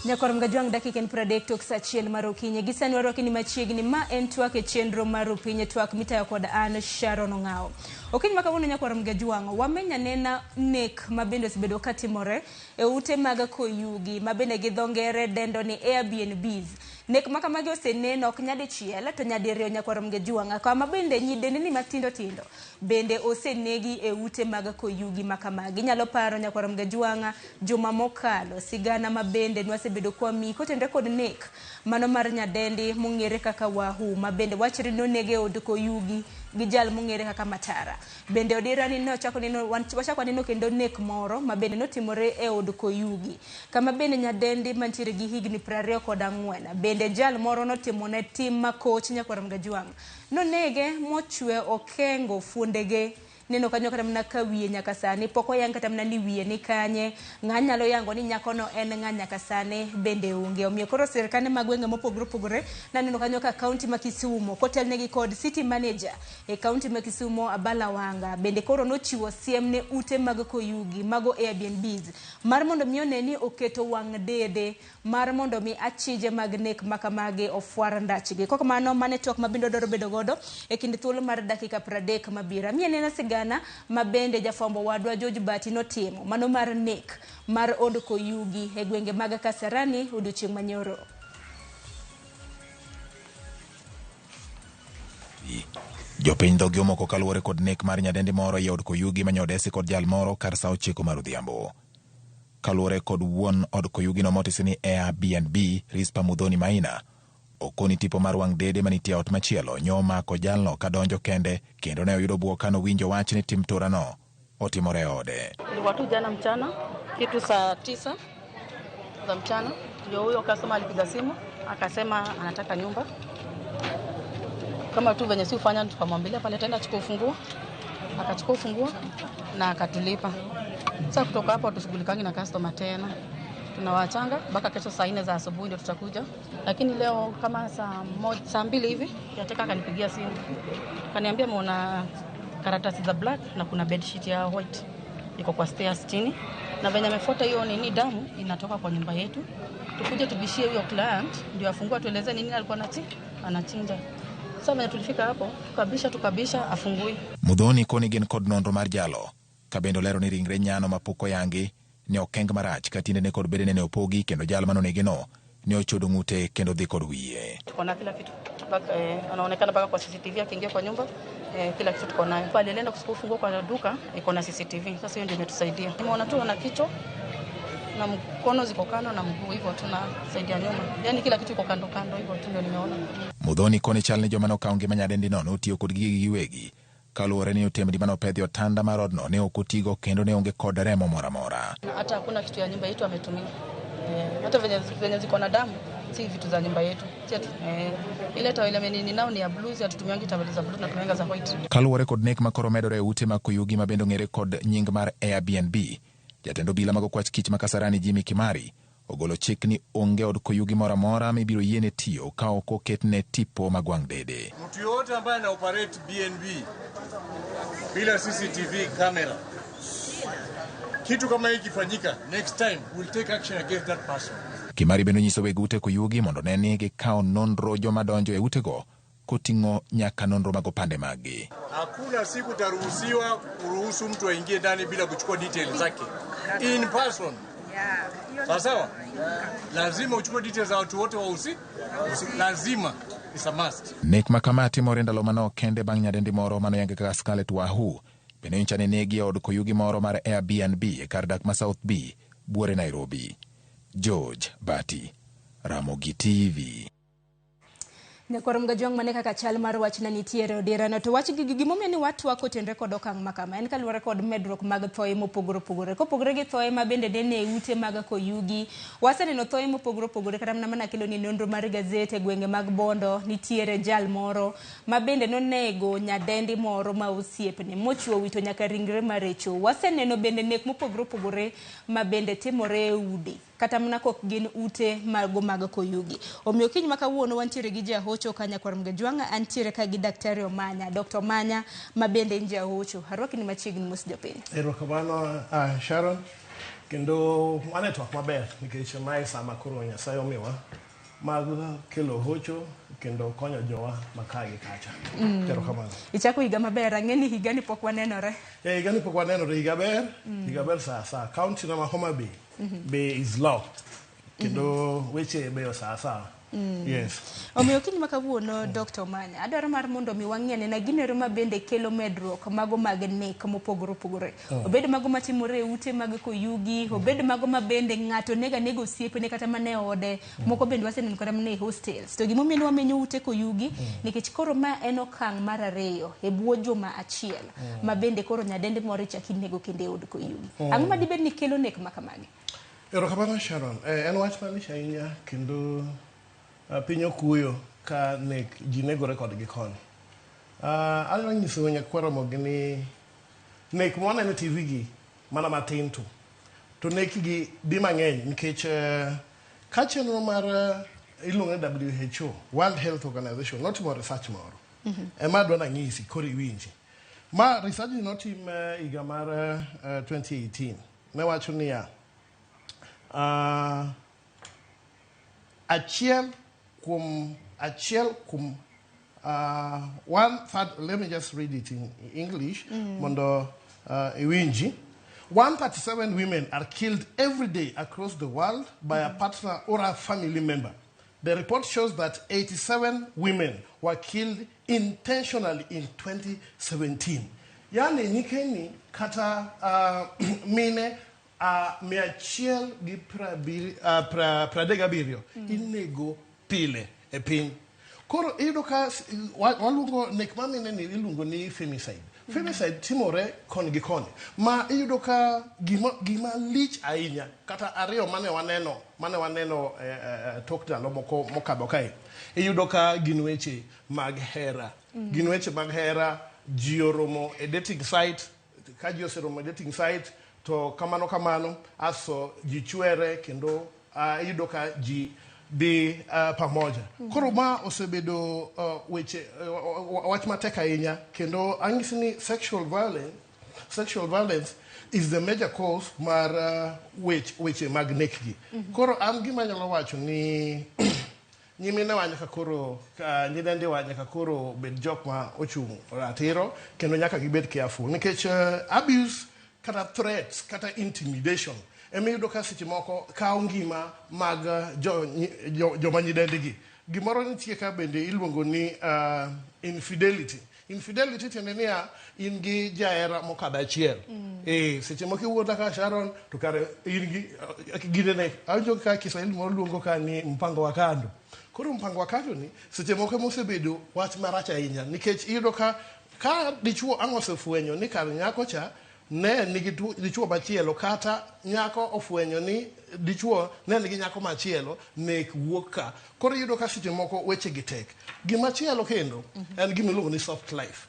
Nyakor mgajwang dakika en 30 tok sa achiel mar okinyi. Gisani waruaki ni machiegni ma en twak e chenro mar opinye twak mitayo kod an Sharon Ong'ao. Okinyi makawuono nyakor mgajwang wamenya nena nek mabende osebedo katimore e ute mag koyugi mabende gi dho ngere dendo ni Airbnbs. Nek makamagi oseneno ok nyadi chiel to nyadi riyo nyakor mgajwang kama bende nyidende ni matindo tindo bende osenegi e ute mag koyugi makamagi. Nyalo paro nyakor mgajwang juma mokalo sigana mabende nwasebedo kwa mi kotendre kod nek mano mar nyadendi mong'ere kaka Wahu mabende wachre nonege od koyugi gi jal mong'ere kaka Matara. Bende odirani no chako neno wachako neno kendo nek moro mabende notimore e od koyugi kama bende nyadendi mantiere gi higni 24 bende jal moro notimone tim makoch nyakor mgajwang nonege mochwe okengo fuondege neno kanyo kata mna kawiye nyaka sani poko yang kata mna ni wiye ni kanye ng'anyalo yango ni nyakono en ng'a nyaka sani bende onge. Omiyo koro sirkande magwenge mopogore na neno kanyo ka kaunti ma Kisumu kotelnegi kod city manager e kaunti ma Kisumu Abala Wanga bende koro nochiwo siem ne ute mag koyugi mago Airbnbs mar mondo mi oneni oketo wang' dede mar mondo mi achije mag nek makamage ofwar ndachgi. Koko mano mane tok mabindo doro bedo godo e kinde thuolo mar dakika 30 mabira. Mie nena sigana mabende jafombo wadwa George Bati notimo mano mar nek mar od koyugi e gwenge mag Kasarani odiochieng' manyoro. Jopiny dhogi omoko kaluwore kod nek mar nyadendi moro e od koyugi manyodesi kod jal moro kar sa 9 mar odhiambo. Kaluwore kod wuon od koyugi no motisi ni Airbnb Rispa Mudhoni Maina okoni tipo mar wang' dede manitie ot machielo nyomako jalno kadonjo kende kendo ne oyudo buok kano winjo wach ni tim turano otimore ode. Ilikuwa tu jana mchana kitu saa 9 za mchana ndio huyo customer alipiga simu akasema anataka nyumba. Kama tu venye si ufanya tukamwambia pale tenda chukua ufunguo. Akachukua ufunguo na akatulipa. Sasa kutoka hapo tushughulikangi na customer tena. Tunawachanga mpaka kesho saa 4 za asubuhi ndio tutakuja. Lakini leo kama saa 2 hivi yataka akanipigia simu. Kaniambia muona karatasi za black na kuna bed sheet ya white iko kwa stairs chini. Na venye amefuata hiyo nini damu inatoka kwa nyumba yetu. Tukuje tubishie huyo client ndio afungua tueleze nini alikuwa anachinja. Sasa venye tulifika hapo tukabisha afungui. Mudhoni koni gen kod nonro mar jalo. Kabendo lero ni ringre nyano mapoko yangi ne okeng marach katinde ne kod bedene ne opogi kendo jal manonege no ne ochodo ng'ute kendo dhi kod wiye. Tuko na kila kitu. Anaonekana mpaka kwa CCTV akiingia kwa nyumba. Kila kitu tuko nayo. Pale alienda kuchukua funguo kwa duka iko na CCTV. Sasa hiyo ndio imetusaidia. Nimeona tu ana kichwa na mkono ziko kando na mguu hivyo tunasaidia nyuma. Yaani kila kitu iko kando hivyo tu ndio nimeona. Mudhoni koni chalne joma no kaonge manyadendi no notiyo kod gigi giwegi. Kaluwore ni otemdi mano pedhi otanda marodno ne okotigo kendo ne onge kod remo mora. Hata hakuna kitu ya nyumba yetu ametumia. Hata venye ziko na damu si vitu za nyumba yetu. Ile tawele menini nao ni ya blues hatutumiangi tawele za blues na tumianga za white. Kaluwore kod nek makoro medore ute mag koyugi mabendo ng'ere kod nying mar Airbnb. Jatendo bila mago kwach kich makasarani Jimmy Kimari ogolo chik ni onge od koyugi mora mibiro yiene tiyo ka ok oketne tipo mag wang' dede. Mtu yote ambaye ana operate BNB bila CCTV camera, kitu kama hiki kifanyika, next time we'll take action against that person. Kimari bendo nyiso weg ute koyugi mondo neni gikaw nonro joma donjo e utego koting'o nyaka nonro mag opande magi. Hakuna siku taruhusiwa kuruhusu mtu aingie ndani bila kuchukua details zake in person. Sawa? Lazima uchukue details za watu wote wausi. Lazima. It's a must. Nek makamati morenda lomano kende bang' nyadendi moro mano yange kaka Scarlett Wahu bende nchane negi od koyugi moro mar Airbnb e kar dak ma South B, Buore, Nairobi. George Bati, Ramogi TV. Nyakor mgajwang maneka kachal mar wach na nitiere odirano to wach gimomia ni watu wako tendre kod okang' makama en kaluwore kod medruok mag thoye mopogore kopogore gi thoye mabende dene ute mag koyugi waseneno thoye mopogore kata mana kelo ni nonro mar gazete gwenge mag Bondo nitiere jal moro mabende nonego nyadendi moro ma osiepne mochuo wito nyaka ringre marecho. Waseneno bende nek mopogore mabende timore e udi kata mna kok gin ute mago mag koyugi. Omiyo kiny makawuono wantiere gi jahocho kanya kwar mgajwanga antiere ka gi daktari Omanya, Dr. Omanya mabende nje jahocho. Harwaki ni machiegni mos jopiny. Erokamano Sharon. Kendo wane twak maber nikech mae sama koro Nyasaye omiwa mag kelo hocho kendo konyo jowa maka gi kacha. Kero kamano. Ichako higa maber, ang'eni higa ni pok wanenore. Higa ni pok wanenore, higa ber sa. County na Homa Bay. Bay is locked. Kendo weche beyo sa. Yes. Omiyo kiny makawuono Dr. Omanya, adwaro mar mondo mi wang'ene na ginero ma bende kelo medruok mago mag nek mopogore. Obed mago matimore e ute mag koyugi, obed mago ma bende ng'ato nego osiepene kata mane ode, moko bende waseneno kata mane hostels. To gimomiyo ni wamenyo ute koyugi nikech koro ma en okang' mar ariyo e bwo juma achiel ma bende koro nyadende moro chaki nego kende od koyugi. Ang'o ma dibed ni kelo nek makamagi? Erokamano Sharon, en wach malich ahinya kendo piny okuyo ka ji negore kodgi koni. Adwa nyiso nyakwaro Ramogi ni nek mwaneno TV gi mana matin to nek gi di mang'eny nikech ka chenro mar iluongo ni WHO, World Health Organization, notimo research moro. Ema adwa nanyisi koro iwinji. Ma research ni notim higa mar 2018. Ne wacho niya, achiel kum let me just read it in English mondo iwinji. 137 women are killed every day across the world by a partner or a family member. The report shows that 87 women were killed intentionally in 2017. Yani nikeni kata mine 137 inego pile e piny. Koro iyudo ka waluongo nek mamine ni iluongo ni femicide. Femicide timore koni gi koni. Ma iyudo ka gima lich ahinya kata ariyo mane waneno tok ndalo moko mokadho kae. Iyudo ka gin weche mag hera. Gin weche mag hera, ji oromo e dating site, ka ji oseromo e dating site to kamano aso ji chwere kendo iyudo ka ji bi pamoja. Koro ma osebedo wach matek ahinya kendo anyisi ni sexual violence is the major cause mar weche mag nek gi. Koro an gima nyalo wacho ni nyimine wa nyaka koro nyidende wa nyaka koro bed jok ma ochung' ratiro kendo nyaka gibed careful nikech abuse kata threats kata intimidation emiyudo ka seche moko kawo ngima mag joma nyidendegi. Gimoro nitie ka bende iluongo ni infidelity. Infidelity tiende niya in gi jahera mokadho achiel. Seche moko iwuotho ka Sharon to kare in gi ginene awinjo ka Kiswahili moro luongo ka ni mpango wa kando. Koro mpango wa kando ni seche moko mosebedo wach marach ahinya nikech iyudo ka dichuo ang' osefwenyo ni kar nyako cha ne nigi dichuo machielo kata nyako ofwenyo ni dichuo ne nigi nyako machielo nek wuok ka. Koro iyudo ka seche moko weche gi tek. Gimachielo kendo en gima iluongo ni soft life.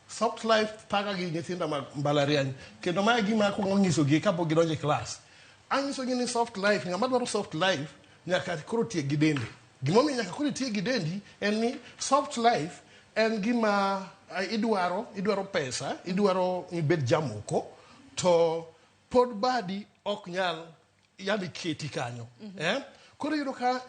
Soft life paga gi nyithindo mag mbalariany kendo mae gima akwongo nyisogi kapok gidonjo e klas. Anyisogi ni soft life, ng'ama dwaro soft life nyaka koro tieg gi dende. Gimomiyo nyaka koro tieg gi dendi en ni soft life en gima idwaro pesa, idwaro ibed jamoko to pod badi ok nyal yani keti kanyo. Koro iyudo ka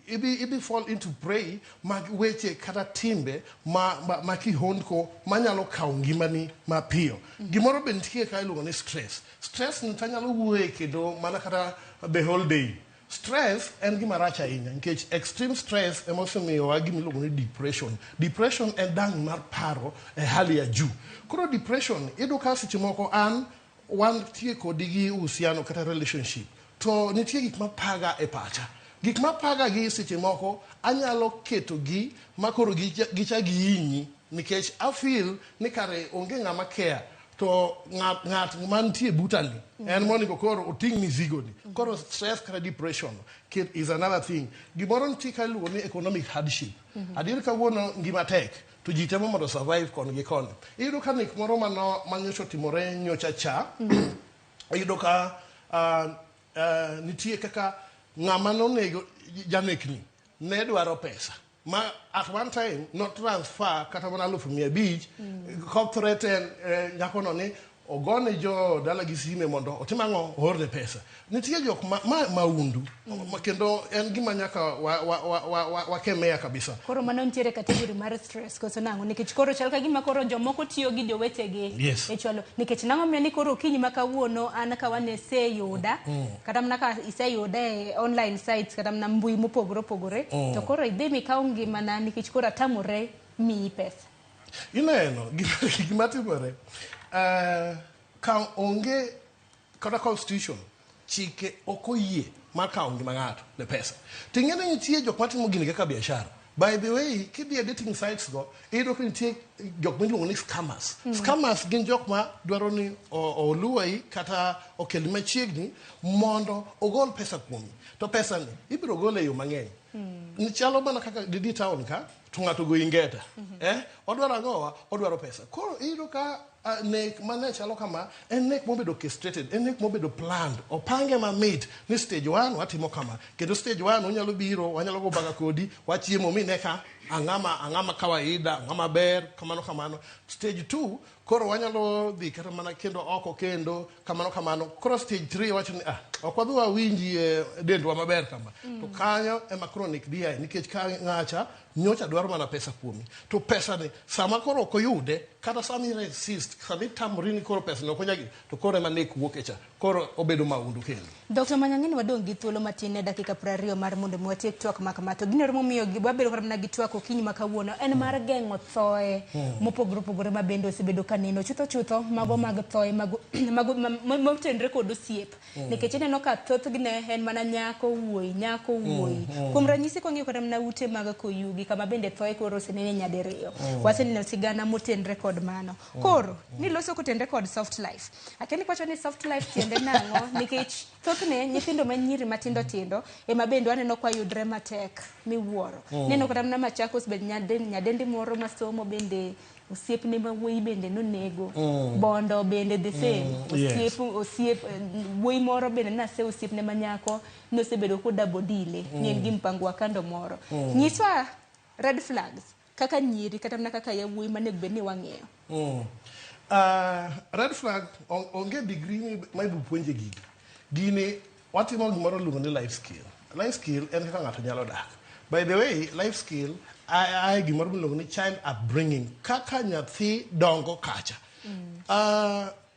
ibi fall into prey mag weche kata timbe ma kihondko manyalo kawo ngimani mapiyo. Gimoro be nitie ka iluongo ni stress. Stress ni tanyalo wuoye kendo mana kata the whole day. Stress en gima rach ahinya nikech extreme stress emosemiyowa gima iluongo ni depression. Depression en dang' mar paro e hali ya juu. Koro depression iyudo ka seche moko wan tie kodi gi uhusiano kata relationship to nitie gik mapaga e pacha. Gik mapaga gi seche moko anyalo keto gi makoro gicha gihinyi nikech I feel ni kare onge ng'ama care to ng'at mantie butani en monego koro oting' mizigo ni. Koro stress kata depression is another thing. Gimoro nitie ka iluongo ni economic hardship. Adier kawuono ngima tek to ji temo mondo survive koni gi koni. Iyudo ka nek moro manyocha timore nyocha cha iyudo ka nitie kaka ng'ama nonego janekni ne dwaro pesa ma at one time not transfer kata mana 500,000 kok threaten nyakono ni ogone jo dala gi sime mondo otim ang'o oorne pesa. Nitie jok maundu kendo en gima nyaka wakemea kabisa. Koro mano nitiere kategori mar stress koso nang'o nikech koro chal ka gima koro jomoko tiyo gi jowetegi e chwalo nikech nang'o miyo ni koro okinyi ma kawuono an ka wan iseyuda kata mana ka iseyuda e online sites kata mana mbui mopogore opogore to koro idhi mikaw ngimana nikech koro atamore miyi pesa. Ineno gima timore ka onge kata constitution chike okoyie mar kawo ngima ng'ato ne pesa. Ting'eni nitie jok matimo gini kaka biashara. By the way, kidhi e dating sites go, iyudo ka nitie jok miluongo ni scammers. Scammers gin jok ma dwaro ni oluwai kata okel machiegni mondo ogol pesa kuomi. To pesa ni ibiro gol e yo mang'eny. Chalo mana kaka Didi Town ka to ng'ato go ingeta. Odwaro ang'owa, odwaro pesa. Koro iyudo ka nek mane chalo kama en nek mobedo orchestrated, en nek mobedo planned, opange mamit ni stage 1 watimo kama kendo stage 1 unyalo biro wanyalo go baga kodi wachiemo mi neka ang'ama kawaida ang'ama ber kamano stage 2 koro wanyalo dhi kata mana kendo oko kendo kamano koro stage 3 wacho ni ok wadhi wawinji dendwa maber kama to kanyo ema chronic DI nikech ka ng'acha nyocha dwaro mana pesa kuomi to pesa ni sama koro ok oyude kata sama resist sama tamri ni koro pesa no konyagi to koro ema nek wuok echa koro obedo maundu kendo. Dr. Manyang'eni wadong' gi thuolo matin ne dakika 20 mar mondo mwatiek twak makama to gino momiyo wabedo kata mana gi twak okinyi ma kawuono en mar geng'o thoe mopogore opogore ma bende osebedo kaneno chutho mago mag thoe motenre kod osiep nikech ineno ka thothgne en mana nyako wuoyi kuom ranyisi kong'iyo kata mana ute mag koyugi kama bende thoe koro osenene nyadiriyo waseneno sigana motenre kod mano koro ni loso kotenre kod soft life akeni kwacho ni soft life tiende nang'o nikech thothne nyithindo manyiri matindo ema bende aneno kwa yudre matek miwuoro neno kata mana Machakos bende nyadendi moro masomo bende osiepne mawuoyi bende nonego Bondo bende the same osiep wuoyi moro bende nase osiepne manyako nosebedo kodabodile nyen gi mpango wa kando moro nyiswa red flags kaka nyiri kata mana kaka yawuoyi manego bed ni wang'eyo. Red flag onge degree ma ibu puonje gini watimo gimoro luongo ni life skill en kaka ng'ato nyalo dak. By the way, life skill ai gimoro miluongo ni child upbringing kaka nyathi dongo kacha.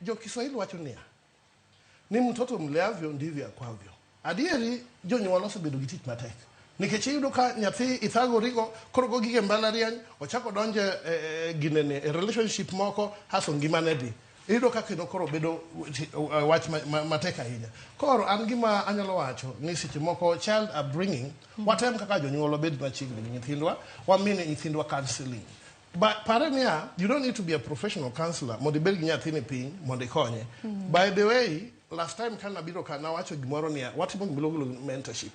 Jo Kiswahili wacho ni mtoto mleavyo ndivyo akwavyo. Adieri jonyuol osebedo gi tich matek nikech iyudo ka nyathi ithagorigo koro go gige mbalariany ochako donje ginene relationship moko haso ngimane dhi iyudo ka kendo koro bedo wach matek ahinya. Koro an gima anyalo wacho ni seche moko child upbringing watem kaka jonyuol obed machiegni gi nyithindwa wamine nyithindwa counseling. But parenia, you don't need to be a professional counselor mondo ibed gi nyathini piny mondo ikonye. By the way, last time kan nabiro kana wacho gimoro ni watimo gimiluongo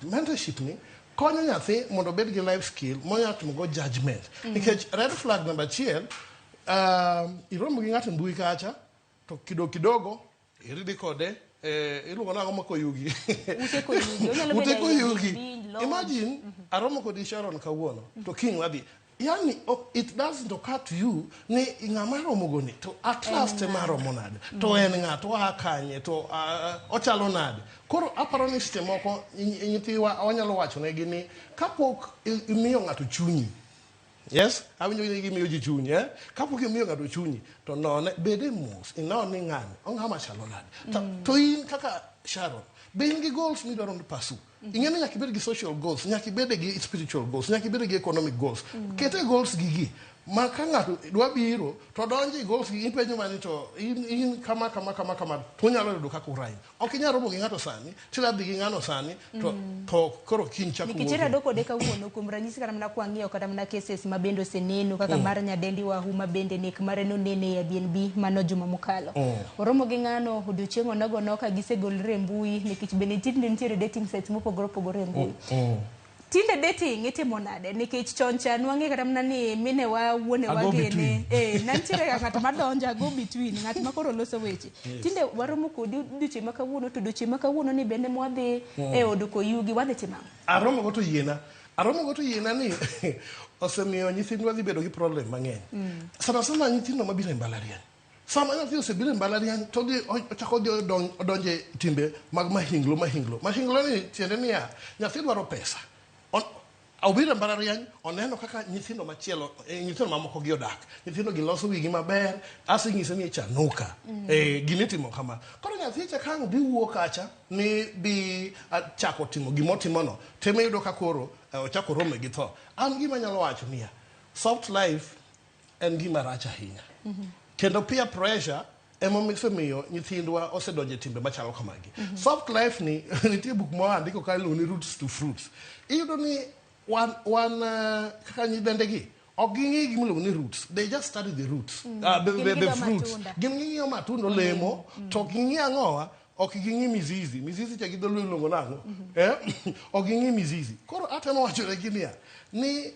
mentorship ni konyo nyathi mondo obed gi life skill monya timo go judgment nikech red flag number 1 iromo gi ng'ato mbui kacha to kidogo iridi kode iluongo nang'o ma koyugi ute koyugi imagine aromo kodi Sharon kawuono to kiny wadhi yani it doesn't occur to you ni ng'ama romogo ni to atlas maromo nade to en ng'ato akanye to ochalo nade. Koro aparo ni seche moko nyithiwa wanyalo wacho negi ni kapok imiyo ng'ato chunyi awinjo ni gimiyo ji chunyi kapok imiyo ng'ato chunyi to none bede mos inon ni ng'ani ong'ama chalo nade to in kaka Sharon be in gi goals midwaro ni pasu ing'eni nyaka ibed gi social goals nyaka ibed gi spiritual goals nyaka ibed gi economic goals kete goals gigi ma ka ng'ato dwa biro to donji goals gi impenyo mani to in kama to nyalo yudo kaka urai ok inyalo romo gi ng'ato sani tidhi gi ng'ano sani to koro kiny chako nikech doko deka wuono kuom ranyisi kata mana kwang'iyo kata mana cases ma bende oseneno kaka mar nyadendi wahu ma bende nek mare nonene ya BNB mano juma mokalo oromo gi ng'ano odiochieng' onogo ka gisegolre mbui nikech bende nitiere dating sites mopogore opogore mbui tinde dating itimo nade nikech chon chan wang'e kata mana ni mine wa wuone wagene nantiere ng'ato madonja go between ng'at ma koro loso weche tinde waromo kodi duche ma kawuono to duche ma kawuono ni bende mwadhi od koyugi wadhi timo aromo go to yiena ni osemiyo nyithindwa dhi bedo gi problem mang'eny sana nyithindo mabiro e mbalariany sama nyathi osebiro e mbalariany to ochako donje timbe mag mahinglo ni tiende niya nyathi dwaro pesa obiro e mbalariany oneno kaka nyithindo machielo nyithindo mamoko gi odak nyithindo gi loso wigi maber asing'ise ni chanuka gimitimo kama koro nyathi chakang bi wuok kacha ni bi chako timo gimotimono teme yudo ka koro ochako rome gi tho an gima nyalo wacho niya soft life en gima rach ahinya kendo peer pressure emomisemiyo nyithindwa osedonje timbe machalo kamagi soft life ni nitie buk moandiko ka iluongo ni roots to fruits iyudo ni wan kaka nyidendegi ok ging'i gimiluongo ni roots they just study the roots the fruits ging'iyo matunda olemo to ging'i ang'owa ok ging'i mizizi cha gidholuo iluongo nang'o ok ging'i mizizi koro atemo wachore ginia ni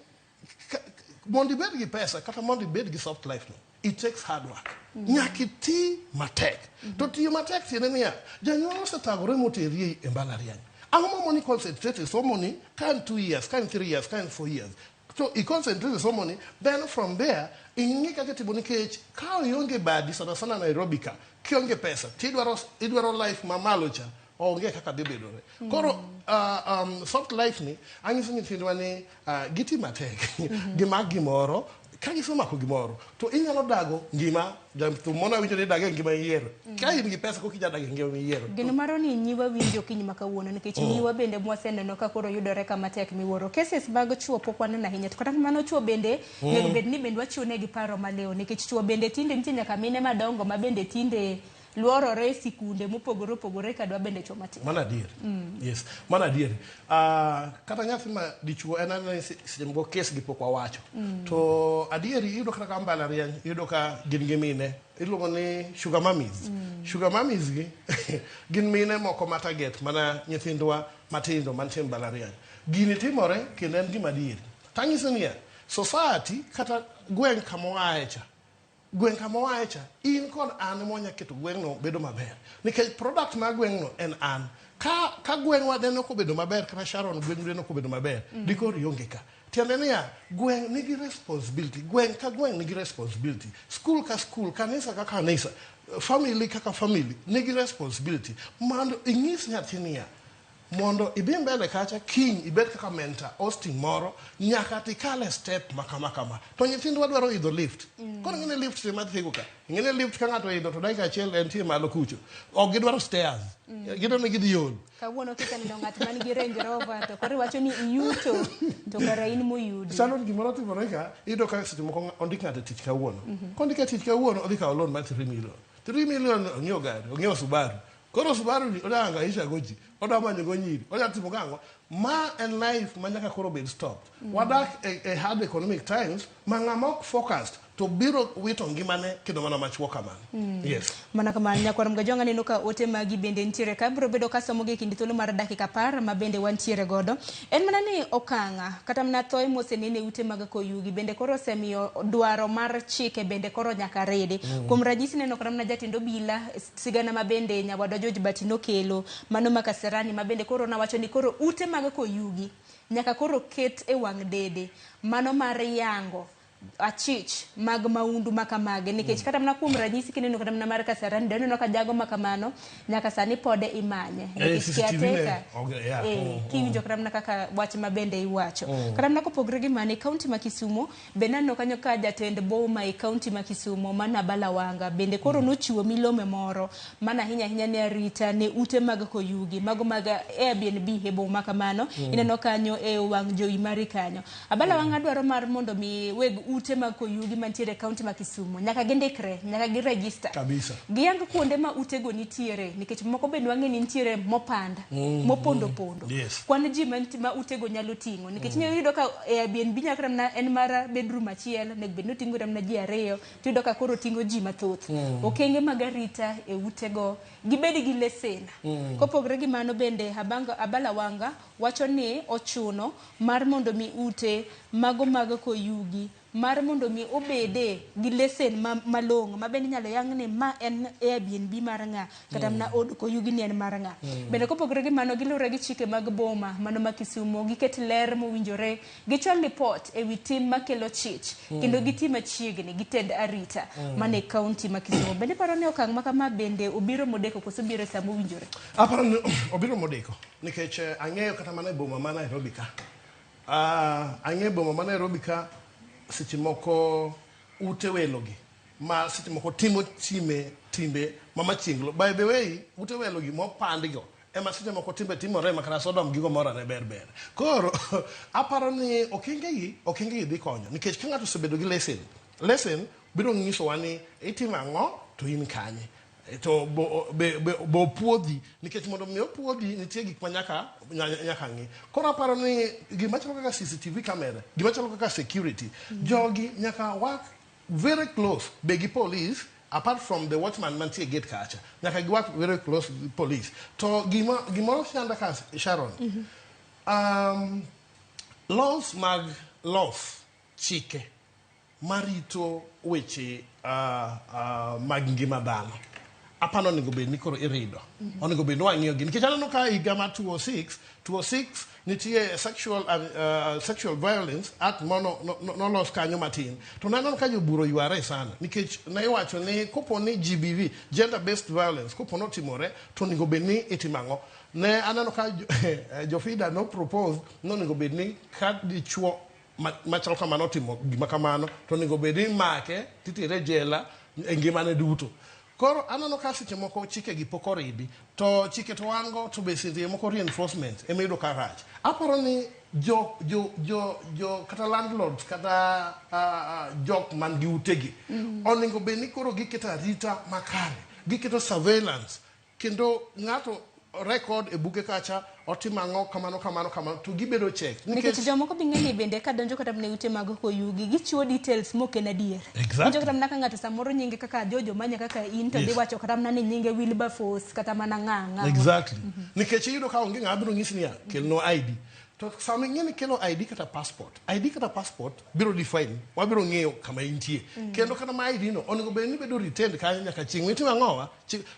mondo ibed gi pesa kata mondo ibed gi soft life no it takes hard work nyaka ti matek to tiyo matek tiende niya janyuol osethagore moteri e mbalariany ang'o mamoni concentrate e somoni ka en 2 years ka en 3 years ka en 4 years so i concentrate e somoni then from there ing'i kaka timo nikech ka ionge badi sana Nairobi ka kionge pesa tidwaro life mamalo cha onge kaka dhibedore koro soft life ni ang'iso nyithindwa ni giti matek gimak gimoro ka gisomako gimoro to inyalo dago ngima mona winjo ni dage ngima yiero ka in gi pesa koki jadage ngima yiero gino maro ni nyiwa winjo kiny makawuono nikech nyiwa bende mwaseneno ka koro yudore kama tek miwuoro cases mag chuo pok waneno ahinya to kata kamano chuo bende nego bed ni bende wachiwo negi paro maleo nikech chuo bende tinde nitie nyaka mine madongo ma bende tinde luorore e sikunde mopogore opogore kadwa bende chuo matin mana adier yes mana adier kata nyathi ma dichuo en anene seche moko kes gi pok wawacho to adieri iyudo kata ka mbalariany iyudo ka gin gi mine iluongo ni sugar mummies gi gin mine moko mataget mana nyithindwa matindo mantie mbalariany gini timore kendo en gima adieri tanyiso niya society kata gweng' kama oaecha in kod an monya keto gweng'no bedo maber nikech product mar gweng'no en an ka gweng'wa deno kobedo maber kata Sharon gweng' deno kobedo maber dikor ionge ka tiende niya gweng' nigi responsibility gweng' ka gweng' nigi responsibility school ka school kanisa ka kanisa family kaka family nigi responsibility mondo ing'is nyathi niya mondo ibi mbele kacha kiny ibed kaka mentor hosting moro nyaka tikale step makama to nyithindwa dwaro idho lift kono ngene lift se mathigo ka ngene lift ka ngato idho to dakika achiel en tie malo kucho ok gidwaro stairs gidwaro gidhi yol kawuono kika ni ng'at man gi Range Rover to koro wacho ni iyuto to kara in moyudi sano gimoro timore ka ido ka seche moko ondik ng'ato tich kawuono kondike tich kawuono odhi kawo loan mar 3 million ong'iewo gari ong'iewo Subaru koro Subaru ni odanga isha goji odamanyo go nyiri odatimo gangwa ma en life manyaka koro bed stopped wadak e hard economic times mang'ama focused to biro wito ngimane kendo mana machuo kamano yes mana kamano nyakwar mgajonga neno ka ote magi bende ntiere ka bro bedo ka somoge kindi thuolo mar dakika 10 ma bende wantiere godo en mana ni okanga kata mna thoe mosenene ute mag koyugi bende koro semiyo dwaro mar chike bende koro nyaka rede kuom ranyisi neno kata mna jatindo bila sigana ma bende nyawado George Batino kelo mano makaserani ma bende koro na wacho ni koro ute mag koyugi nyaka koro ket e wang' dede mano mar yango achich mag maundu makamage nikech kata mna kuom ranyisi kineno kata mna mar Kasarani deno no ka jago makamano nyaka sani pode imanye nikech kiateka kiwinjo kata mna kaka wach mabende iwacho kata mna kopogre gi mane county ma Kisumu benano kanyo ka jatend boma e county ma Kisumu mana bala wanga bende koro nochiwo milome moro mana hinya ne arita ne ute mag koyugi mago mag Airbnb e boma makamano ineno kanyo e wang' joi mari kanyo abala wanga dwaro mar mondo mi weg ute mag koyugi mantiere county ma Kisumu nyaka gindikre nyaka gi register kabisa giyang kuonde ma ute go nitiere nikech moko bende wang'e nitiere mopanda mopondo yes. kwan ji ma ute go nyalo tingo nikech ne yudo ka Airbnb nyaka na en mara bedroom achiel nek bende tingo ramna ji ariyo to yudo ka koro tingo ji mathoth okenge magarita e ute go gibedi gi lesena kopogre gi mano bende abala wanga wacho ni ochuno mar mondo mi ute mago mag koyugi mar mondo mi obede gi lesen malong'o ma bende nyalo yang ni ma en Airbnb mar ng'a kata na od koyugi ni en mar ng'a. Bende kopogore gi mano gilure gi chike mag boma mano ma Kisumo, giket ler mowinjore, gichwal report ewi tim makelo chich kendo gitim machiegni gited arita mane kaunti ma Kisumo. Bende paro ni okang' makama bende obiro modeko koso biro sa mowinjore? Aparo ni obiro modeko nikech ang'eyo kata mana e boma ma Nairobi ka. Ang'eyo boma ma Nairobi ka seche moko ute welogi ma seche moko timo timbe mama chinglo. By the way, ute welogi mopandigo ema seche moko timbe timore makara Sodom gi Gomora ne ber. Koro aparo ni okenge dhi konyo nikech ka ng'ato osebedo gi lesen biro nyisowa ni itimo ang'o to in kanye. To bo puodhi nikech mondo mi puodhi nitie gik ma nyaka ng'i. Koro aparo ni gima chalo kaka CCTV camera, gima chalo kaka security, jogi nyaka work very close begi police apart from the watchman mantie gate kacha. Nyaka gi work very close with police. To gimoro chanda ka Sharon. Laws chike marito weche mag ngima dhano. Apano onego bed ni koro irido. Onego bed ni wang'iyo gi nikech aneno ka higa ma 206 nitie sexual violence act no los kanyo matin. To naneno ka joburo yware sana nikech ne iwacho ni kopo ni GBV, gender based violence, kopo no timore to onego bed ni itimango. Ne aneno ka Jofida no propose no onego bed ni ka dichuo machal kamano timo gima kamano to onego bed ni make titere jela e ngimane duto. Koro anano ka seche moko chike gi pok oridi to chike to wango to be seche moko reinforcement ema yudo ka rach. Aparo ni jo kata landlords kata jok man gi utegi onego bed ni koro giketo arita makare, giketo surveillance kendo ng'ato record e buge kacha otimang'o kamano to gibedo check nikech jomoko bing'eni bende ka donjo kata ne ute mag koyugi gichiwo details moken adier. Exactly. Kata mana ka ng'ato samoro nyinge kaka Jojo manya kaka in to diwacho kata mana ni nyinge Wilberforce kata mana ng'ang'a. Exactly. Nikech iyudo ka onge ng'abiro nyisi ni kelno ID. To sama ing'eni kelo ID kata passport biro define wabiro ng'eyo kama intie. Kendo kata ma ID no onego bed ni bedo retained kanyo nyaka chieng' mitimo ang'owa.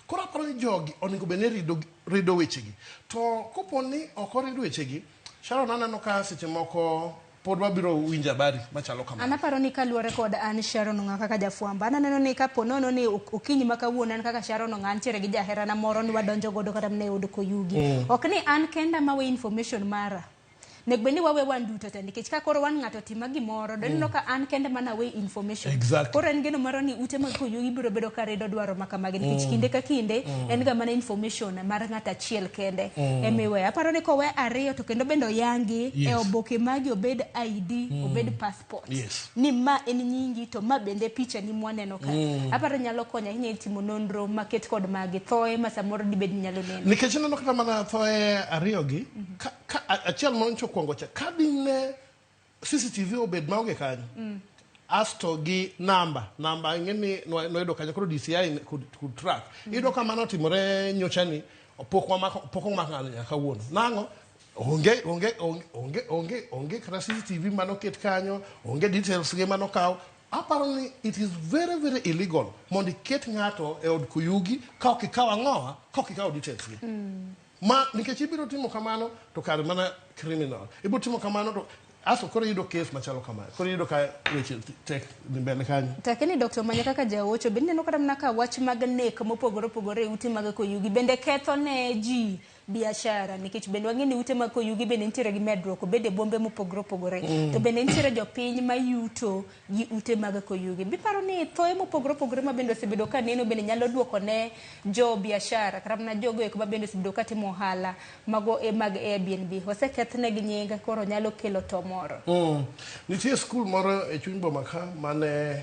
Koro aparo ni jogi onego bed ni rido wechegi. To kopo ni ok orido wechegi, Sharon aneno ka seche moko pod wabiro winjo habari machalo kamano. Anaparo ni kaluwore kod an Sharon ng'a kaka jafwamba. Aneno ni kapo nono ni okinyi makawuono an kaka Sharon ng'a ntiere gi jaherana moro ni wadonjo godo kata ne od koyugi. Ok ni an kenda mawe information mara. Nek bende wawe wan duto te nikech ka koro wan ng'ato tima gimoro donno ka an kende mana we information. Exactly. Koro en geno maro ni ute mag koyugi biro bedo ka redo dwaro makamagi nikech kinde ka kinde en ga mana information mar ng'ata achiel kende emiwe. Aparo ni kowe ariyo to kendo bendo yangi e oboke magi obed ID obed passport. Ni ma en nyingi to ma bende picha ni mwaneno ka. Aparo nyalo konya hinya timo nonro maket kod magi thoe ma samoro dibed nyalo neno. Nikech neno kata mana thoe ariyo gi achiel moncho kwongo cha kadine CCTV obed maonge kanyo asto gi namba ng'eni noedo kanyo koro DCI could track ido kama notimore nyochani pok omako ng'ano nyaka wuono nang'o onge kata CCTV manoket kanyo onge details ge manokaw. Aparo ni it is very very illegal mondo iket ng'ato e od koyugi ka ok ikaw ang'owa ka ok ikaw details ge ma nikech ibiro timo kamano to kar mana criminal ibiro timo kamano to aso koro yudo case machalo kamano koro yudo ka weche tek ni mbele kanyo. Takeni Dr. Manya kaka jaocho bende neno kata mnaka wach mag nek mopogore ute mag koyugi bende ketho ne ji biashara nikech bende wang'eni ute mag koyugi bende nitiere gi medruok bende bombe mopogore to bende nitiere jopiny mayuto gi ute mag koyugi. Biparo ni thoe mopogore ma bende osebedo ka neno bende nyalo duoko ne jo biashara kata na jogo eko ma bende osebedo ka timo ohala mago mag Airbnb osekethne gi nyinga koro nyalo kelo to moro. Nitie skul moro e chuny boma ka mane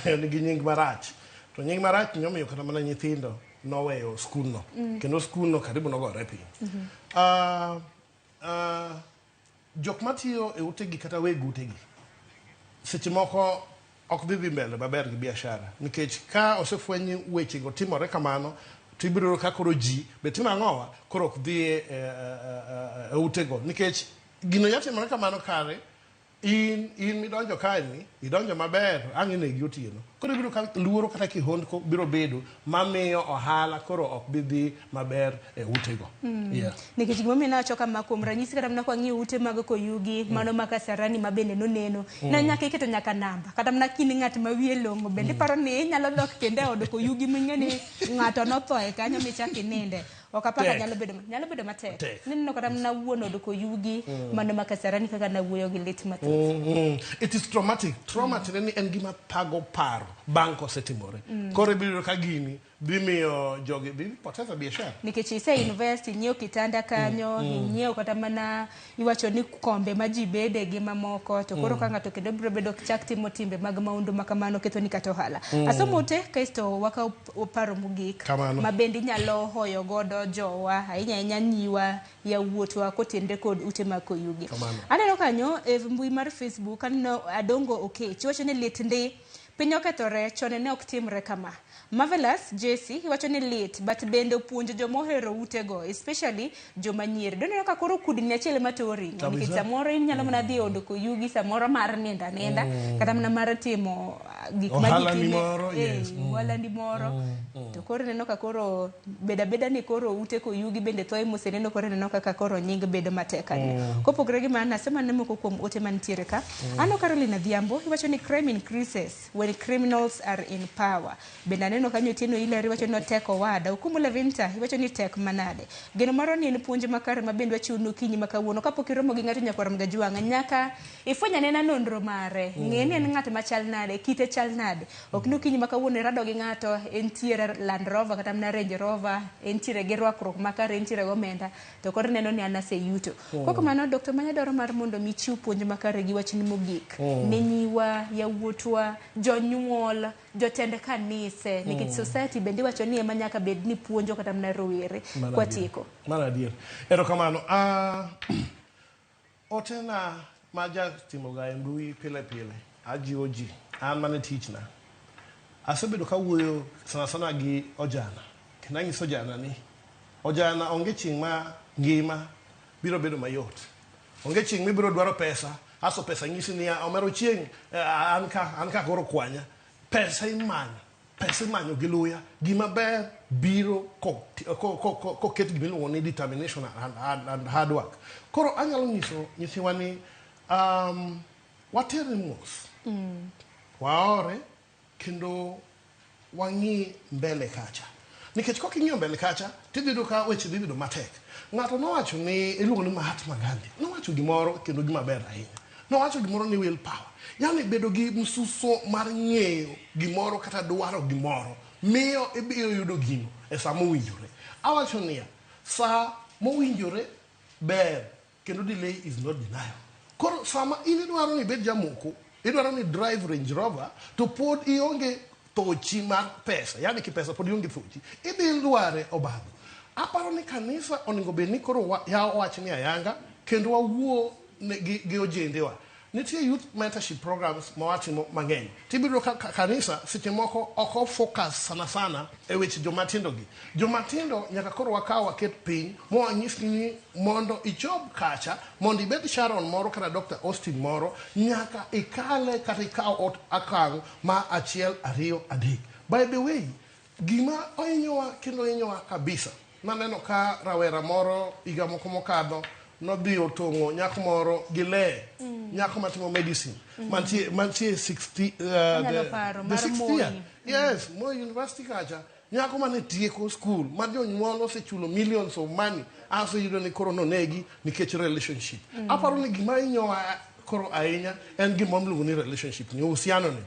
nigi nying marach to nying marach nyomiyo kata mana nyithindo noweyo skul no kendo skul no karibu nogore piny. Jok matiyo e utegi kata weg utegi seche moko ok dhi mbele maber gi biashara nikech ka osefwenyi weche go timore kamano to ibiro ka koro ji betimo ang'owa koro ok dhi e utego nikech gino yatimore kamano kare in midonjo kae ni idonjo maber ang' inegi otieno koro biro ka luoro kata kihondko biro bedo mamiyo ohala koro ok bidhi maber e utego. Nikech gimomiyo nawacho kama kuom ranyisi kata mana kwang'iyo ute mag Koyugi mano ma Kasarani ma bende noneno na nyaka iketo nyaka namba kata mana kini ng'at ma wiye long'o bende paro ni inyalo dok kende od Koyugi ming'e ni ng'ato nothoe kanyo michak ininde ok apaka nyalo bedo matek nino kata mana wuon od Koyugi mano ma Kasarani kaka nawuoyo gi lit mathoth. It is traumatic ni en gima thago paro bang' kosetimore koro biro ka gini bimiyo jogi poteza biashara nikech ise invest inyiewo kitanda kanyo inyiewo kata mana iwacho ni kombe ma ji bede gi mamoko to koro ka ng'ato kendo biro bedo chak timo timbe mag maundu makamano ketho ni kata ohala. Asomo te kasto waka paro mogik ma bende inyalo hoyo godo jowa ahinya nyiwa ya wuotwa kotende kod ute mag Koyugi. Aneno kanyo e mbui mar Facebook aneno Adongo Okech iwacho ni lit ndi piny okethore chone ne ok timre kama. Marvelous Jesse iwacho ni lit but bende opuonjo jomohero utego especially joma nyiri. Doneno ka koro kudni achiel matori nikech samoro inyalo mana dhi od Koyugi samoro mar nenda kata mana mar timo gik ma wala ni moro to koro neno ka koro beda ni koro ute Koyugi bende thoe moseneno koro neno ka koro nying bedo mateka ni kopogre gi mana nasema ne moko kuom ute mantiere ka. Ano Carolina Dhiambo iwacho ni crime increases when criminals are in power. Benda neno kanyo tieno ile iwacho ni teko wada Ukumu Levinta iwacho ni tek manade geno maro ni puonj makare mabende wachiuno kinyi makawuono kapok iromo gi ng'ato nyaka ram gajuanga nyaka ifwenya nena nonro mare ng'eni en ng'at machal nade kite chal nade ok no kinyi makawuono rado gi ng'ato entiere Land Rover kata na Range Rover entiere gi rwakruok makare entiere go omenda to koro neno ni anase yuto koko mano Dr. Manyadoro mar mondo michiw puonj makare gi wachni mogik ne nyiwa yawuotwa jonyuol jotende kanise nikech society bende wacho ni ema nyaka bed ni puonjo kata mna rowere kwa tieko. Mara dier. Erokamano. Otena maja timoga e mbui pile ajiwo ji an mane tichna asebedo kawuoyo sana gi ojana kendo anyiso ojana ni ojana onge chieng' ma ngima biro bedo mayot onge chieng' mibiro dwaro pesa aso pesa nyisi ni omero chieng' an ka koro kwanya pesa imanyo gi luya gima ber biro koket gimiluongo ni determination and hard work. Koro anyalo nyisiwa ni watere mos waore kendo wang'i mbele kacha nikech kok ing'iyo mbele kacha tidhido ka weche dhibedo matek. Ng'ato nowacho ni iluongo ni Mahatma Gandhi nowacho gimoro kendo gima ber ahinya nowacho gimoro ni will power yani bedo gi msuso mar ng'eyo gimoro kata dwaro gimoro miyo ibiro yudo gino e saa mowinjore. Awacho niya saa mowinjore ber kendo delay is not denial. Koro sama idwaro ni bed jamoko idwaro ni drive Range Rover to pod ionge tochi mar pesa yani kipesa pod ionge tochi idhi dware obadho. Aparo ni kanisa oningo bed ni koro yawo wach ni ayanga kendo wawuo gi ojendewa. Nitie youth mentorship programs mawatimo mang'eny. Tibiro kanisa seche moko oko focus sana e weche jomatindo gi. Jomatindo nyaka koro wakaw waket piny mwanyis ni mondo ichop kacha mondo ibed Sharon moro kata Dr. Austin moro nyaka ikale kata ikaw akang' ma 1 2 3. By the way, gima oinyowa kendo inyowa kabisa. Naneno ka rawera moro iga moko mokadho nodhi otongo nyako moro gi le nyako matimo medicine mantie 60 the 60 year. Yes, Moi University kacha nyako mane tieko school ma jonyuol osechulo millions of money aso yudo ni koro nonegi nikech relationship. Aparo ni gima inyowa koro ahinya en gima mluongo ni relationship ni uhusiano ni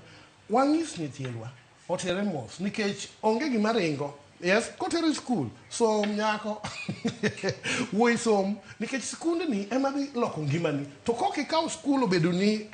wang'is nyithindwa otere mos nikech onge gima ringo. Yes, kotere school som nyako wuoi som nikech skunde ni ema dhi loko ngimani to kok ikaw school obedo ni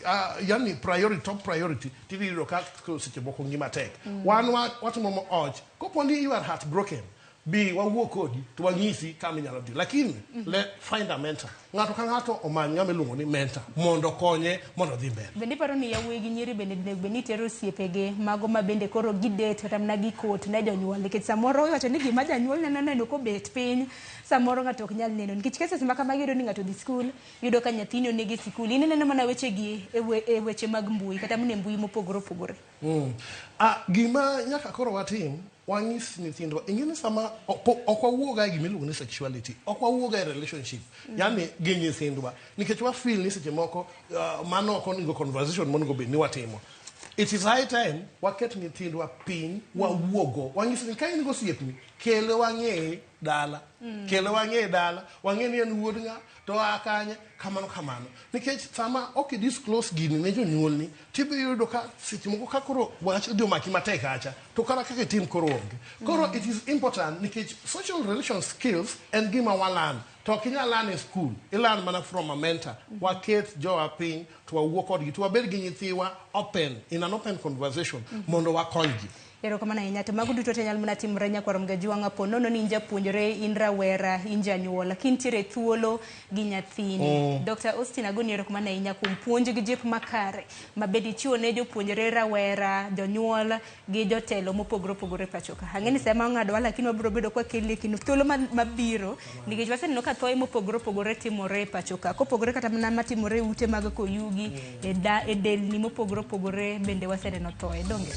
yani top priority tidiro ka seche moko ngima tek. Wan watimo och koponi you are heartbroken bi wawuo kodi to wang'isi kama inyalo dhi lakini let find a mentor ng'ato ka ng'ato omany ng'ama iluongo ni mentor mondo konye mondo dhi mbele. Bende paro ni yawuoyi gi nyiri bende tero osiepege mago ma bende koro gidet kata mana gikot ne jonyuol nikech samoro iwacho ni gima janyuol neno kobet piny samoro ng'ato ok nyal neno nikech cases ma kamago yudo ni ng'ato dhi skul yudo ka nyathini onegi sikul ineno mana wechegi e weche mag mbui kata mne mbui mopogore opogore. Gima nyaka koro watim wang'is nyithindwa ing'eni sama ok wawuoga e gima iluongo ni sexuality ok wawuoga e relationship yani gi nyithindwa nikech wa feel ni seche moko mano ok onego conversation monego bed ni watimo. It is high time waket nyithindwa piny wawuogo wang'is ni ka in go osiepni kele wang'e dala kele wang'e dala wang'e ni en wuod ng'a to akanye kamano nikech sama ok disclose gini ne jonyuolni tibe yudo ka seche moko ka koro wach dhi omaki matek acha to kara kaka tim koro onge koro it is important nikech social relation skills en gima walan to ok inyal lan e school ilan mana from a mentor waket jowa piny to wawuo kodgi to wabed gi nyithiwa open in an open conversation mondo wakonygi. Erokamano ahinya to mago duto te nyalo mana timore nyakwarom Gajuanga po nono ni japuonjore in rawera in janyuol lakini nitiere thuolo gi nyathini. Dr. Austin Agoni erokamano ahinya kuom puonj gi jip makare mabed ichiwo ne jopuonjore rawera jonyuol gi jotelo mopogore opogore pacho ka. Ang'e ni sema ng'adwa lakini wabiro bedo kwa kele kinu thuolo mabiro nikech waseneno ka thoye mopogore opogore timore pacho ka kopogore kata mana matimore ute mag koyugi e delni mopogore opogore bende waseneno thoye donge.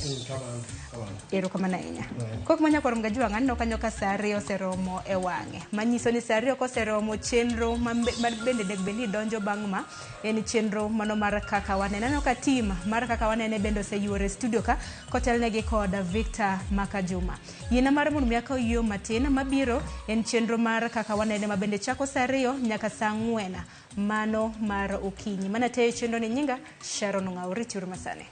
Erokamano ahinya. Kok manyakwarom Gajuanga aneno kanyo ka saa 2 oseromo e wang'e manyiso ni saa 2 koseromo chenro ma bende nek bende donjo bang' ma en chenro mano mar kaka wanene. Aneno ka team mar kaka wanene bende oseyuore studio ka kotelnegi kod Victor Makajuma. Yiena mar mondo miaka yo matin mabiro en chenro mar kaka wanene ma bende chako saa 2 nyaka saa 4 mano mar okinyi. Mana te chenro ni nyinga Sharon Ng'auri tiuru masane.